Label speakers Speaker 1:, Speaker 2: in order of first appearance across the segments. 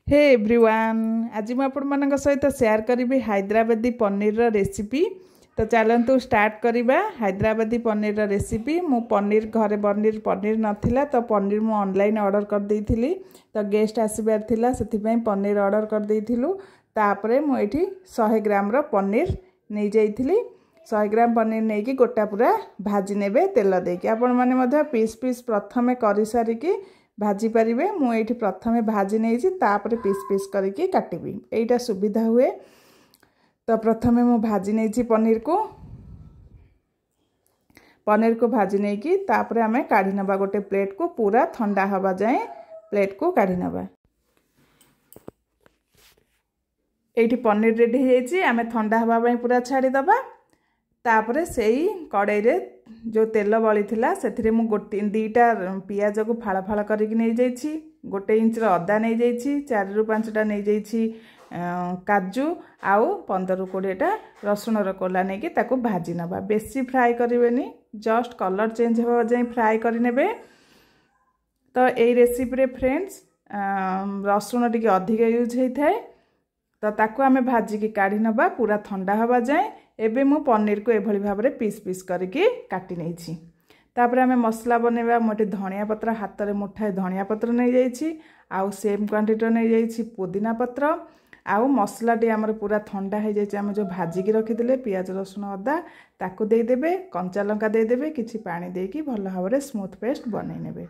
Speaker 1: Hey everyone आज मैं आपण सहित शेयर करी हैदराबादी पनीर रेसिपी। तो चलतु स्टार्ट करवा हैदराबादी पनीर रेसिपी। मु पनीर घरे पनीर नाथिला तो पनीर मु ऑनलाइन ऑर्डर कर देइथिली। तो गेस्ट आसबार थिला सेथिपई पनीर ऑर्डर कर देइथिलु। तापरे मु एठी 100 ग्राम रो पनीर नै जाइथिली। 100 ग्राम पनीर नै कि गोटा पूरा भाजी नेबे तेल देकी। आपण माने मध्य पीस पीस प्रथमे करि सारी कि भाजी पारिबे। मु एठी प्रथमे भाजी नेइछि तापरे पीस पीस करके काटिबी, एटा सुविधा हुए। तो प्रथमे मु भाजी नेइछि पनीर को भाजी नै कि तापरे हमें काढी नबा गोटे प्लेट को। पूरा ठंडा हवा जाए प्लेट को काढी नबा। एठी पनीर रेडी हो जाइछि, हमें ठंडा हवा पई पूरा छाडी दबा। तापरे सेही कड़ाई रे जो तेल बली थिला सेथिरे मु गोटे दीटा पियाज को फाळ फाळ करके नै जाइछि। 1 इंच रो अदा नै जाइछि, 4 रु 5टा नै जाइछि काजू आउ 15 रु 20टा रसुण रो कोला नै कि ताको भाजी नबा। बेसी फ्राई करिवेनी, जस्ट कलर चेंज हो जाय फ्राई करि नेबे। तो एई रेसिपी रे फ्रेंड्स रसुण टिके अधिक यूज होई थाए। तो ताको हमें भाजी की काढी नबा पूरा ठंडा हवा जाए। एबे मु पनीर को एभली भाबरे पीस पीस करके काटी नेछि। तापरे हमें मसला बनेबा। मोटे धनिया पत्र हाथ रे मुठाए धनिया पत्र नै जाइछि, आउ सेम क्वांटिटी नै जाइछि पुदीना पत्र। आउ मसला टी हमर पूरा ठंडा हो जाइछि। हम जो भाजी की रखिदिले पियाज रसुण अदा ताको दे देबे, कंचा लंका दे देबे, किछि पानी देकी भल भाबरे स्मूथ पेस्ट बनै नेबे।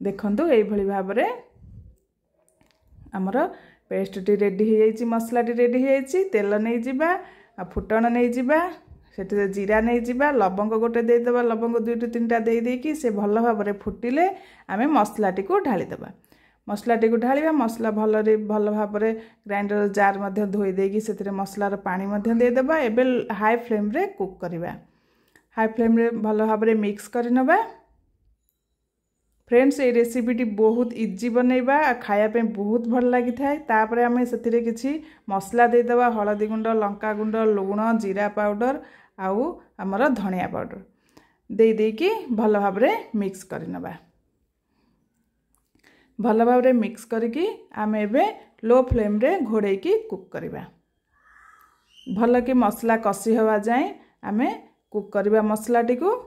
Speaker 1: देखंतु एभली भाबरे हमर पेस्ट टी रेडी हो जाइछि, मसला टी रेडी हो जाइछि। तेल नै जिबा, फुटण नहीं जावा, से जीरा नहीं जावा, लवंग गोटे देदेबा, लवंग 2 टू 3टा दे देकी से भल भाव फुटिले आमे मसलाटी को ढाली देबा। मसलाटी को ढालिबा, मसला भल भाव ग्राइंडर जार मध्य धोई देकी सेतिरे मसलार पानी मध्य दे देबा। एबे हाई फ्लेम रे कुक करबा। हाई फ्लेम रे भल भाव मिक्स करि नबा। फ्रेंड्स ये रेसिपी टी बहुत इजी बनैबा, खाया पे बहुत भल लगी थाए। तापरे हमें सेतिरे किछि मसला दे देबा, हळदी गुंड, लंका गुंड, लुण, जीरा पाउडर आउ हमर धनिया पाउडर दे देकी भल भाबरे मिक्स करि नबा। भल भाबरे मिक्स करके आमे एबे लो फ्लेम रे घोड़े की कुक करबा। भल कि मसला कसी हवा जाए आमे कुक करबा मसला टी को।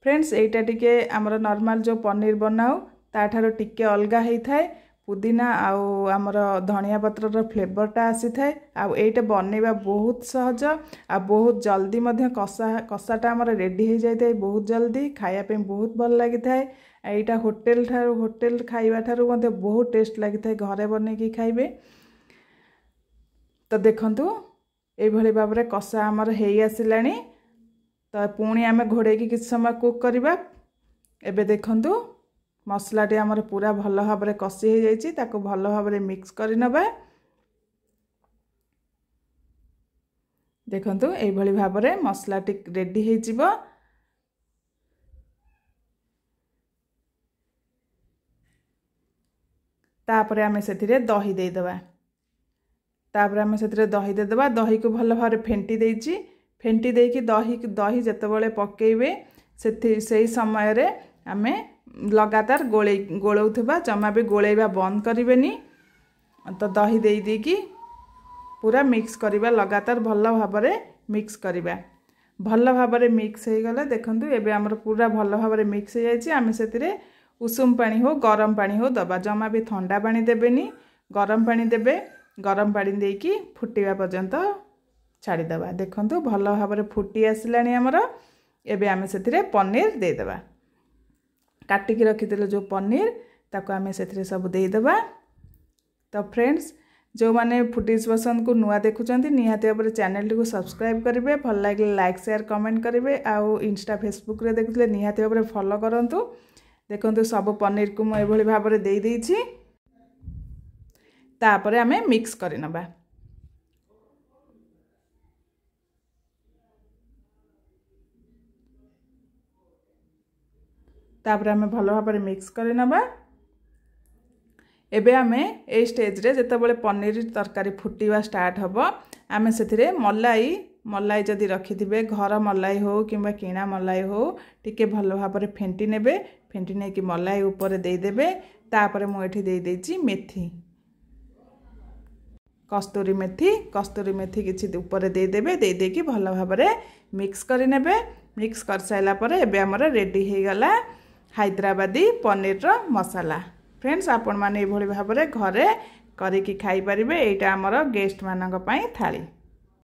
Speaker 1: फ्रेंड्स एटा टिके हमर नॉर्मल जो पनीर बनाऊ ताठारो टिके अलगा हेई थाए। पुदीना आउ हमर धनिया पत्र रो फ्लेवरटा आसी थाए। आ एटा बनेबा बहुत सहज आ बहुत जल्दी मध्य कसाटा हमर रेडी हो जाय थाए बहुत जल्दी। खाया पे बहुत भल लागि थाए। एटा होटल खाइबा थारो मध्य बहुत टेस्ट लागि थाए, घरे बने की खाइबे। तो देखंतु ए भली बाबरे कसा हमर हेई आसिलानी। तो पुणी आमे घोड़े की किछ समय कुक करबा। एबे देखंतु मसला टी हमर पूरा भल भाबरे कसी हो जाइछि, ताको भल भाबरे मिक्स करि नबा। देखंतु ए भली भाबरे मसला टी रेडी हे जिवो। तापरे आमे सेथिरे दही दे देबा। तापरे आमे सेथिरे दही दे देबा। दही को भल भाबरे फेंटी देइछि। फेंटी देकी दही जेतेबेले पकेइबे सेही समय रे आमे लगातार गोलौथबा, जमा भी गोलेबा बंद करिवेनी। तो दही देई देकी पूरा मिक्स करिबा, लगातार भल भाबरे मिक्स करिबा। भल भाबरे मिक्स हे गले देखंतु एबे हमर पूरा भल भाबरे मिक्स हे जाइछि। आमे सेतिरे उषुम पानी हो गरम पानी हो दबा, जमा भी ठंडा पानी देबेनी, गरम पानी देबे। गरम पानी देकी फुटिबा पर्यंत छाड़ी दबा। देखंतु भल भाबरे फुटी आसिलानी हमर। एबे आमे सेतिरे पनीर दे देबा। काटिकी रखिदेले जो पनीर ताको आमे सेतिरे सब दे देबा। तो फ्रेंड्स जो माने फुडीज पसंद को नुआ देखुचंती निहाती भाबरे चैनल टी को सब्सक्राइब करिवे, भल लागे लाइक शेयर कमेंट करिवे। आउ इंस्टा फेसबुक रे देखुले निहाती भाबरे फॉलो करंतु। देखंतु सब पनीर को म एभली भाबरे दे देइछि। तापरे आमे मिक्स करि नबा। तापरे हमें भल भाबरे मिक्स करि नबा। एबे आमे ए स्टेज रे जेतेबेले पनीर तरकारी फुटीवा स्टार्ट हबो आमे सेथिरे मलाई मलाई जदि रखिथिबे घर मलाई हो किंबा किणा मलाई हो टिके भल भाबरे फेंटी नेबे फेंटी नै कि मलाई ऊपर दे देबे तापर मु एठी दे देछि मेथी कस्तूरी मेथी किछि ऊपर दे देबे दे दे कि भल भाबरे मिक्स करि नेबे मिक्स कर साइला परे एबे हमर रेडी हे गला हैदराबादी पनीर रो मसाला। फ्रेंड्स आपण माने ए भली भाबरे घरे करी कि खाई परिबे एटा हमर गेस्ट मानक पई थाली।